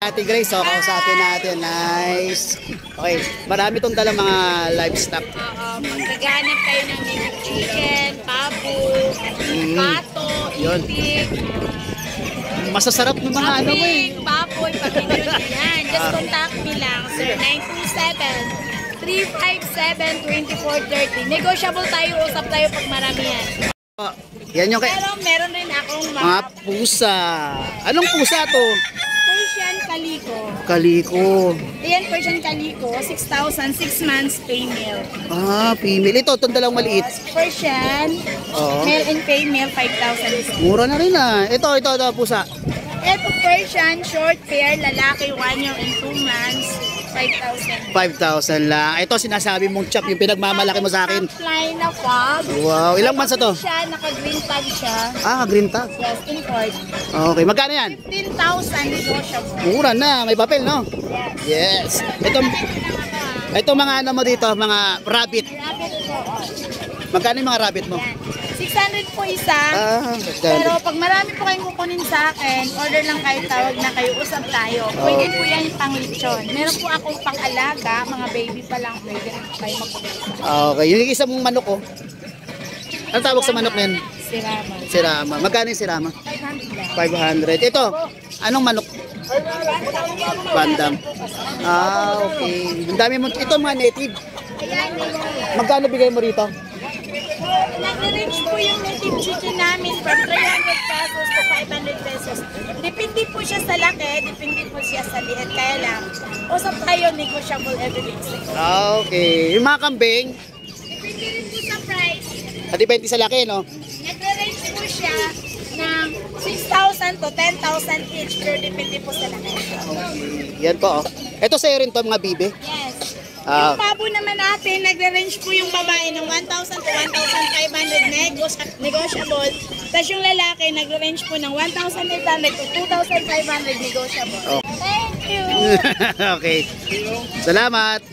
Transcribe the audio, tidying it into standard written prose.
Ate Grace, so kausapin natin. Nice. Okay, marami tong dalang mga livestock. Magkaganap kayo ng chicken, pabo, pato, itik, Masasarap ng mga ano mo eh. baboy, pamilyo na yan. Just contact me lang, sir. 927-357-2430. Negotiable tayo, usap tayo pag marami yan. Yan yung Pero meron rin akong mga pusa. Anong pusa to? Persian Calico. Kaliko. Ayan, Persian Calico, 6,000, 6 months, female. Female. Ito, itong dalawang maliit. Persian, Oo. male and female, 5,000. Mura na rin ah. Ito, pusa. Ito Persian, short hair, lalaki, 1 year and 2 months, 5,000. 5,000 lang. Ito, sinasabi mong chop, yung pinagmamalaki mo sa akin. Fly na pag. Wow, ilang months na to? Siya, naka-green tag siya. Green tag. Yes, import. Okay, magkano yan? 15,000 negotiable. Mura na, may papel, no? Yes. Yes. Ito mga ano mo dito, mga rabbit. Rabbit po. Magkano yung mga rabbit mo? Yan. 600 po isa. Magkano? Pero pag marami po kayong kukunin sa akin, order lang kayo, tawag na kayo, usap tayo. Pwede po yan yung pang-lechon. Meron po akong pang-alaga, mga baby pa lang, pwede rin po kayo mag-usap. Okay, yung isa mong manok ko. Ano tawag sa manok na yun? Sirama. Sirama. Magkano yung sirama? 500 lang. 500. Ito, anong manok? Bandam. Okay. Ang dami mo. Ito mga native. Ayan, Magkano bigay mo rito? nag-range po yung native chicken namin from 300 pesos to 500 pesos. Depende po siya sa laki, depende po siya sa liit. Kaya lang, usap tayo, negotiable everything. Okay. Yung mga kambing, Depende rin po sa price. depende sa laki, no? Nag-range po siya ng 6,000 to 10,000 each, pero depende po sa laki. Yan po, oh. Ito sa'yo rin to, mga bibe. Yes. Ah. Yung pabo naman natin, nagre-range po yung babae ng 1,000 to 1,500 negotiable. Tapos yung lalaki, nagre-range po ng 1,800 to 2,500 negotiable. Oh. Thank you! Okay. Salamat.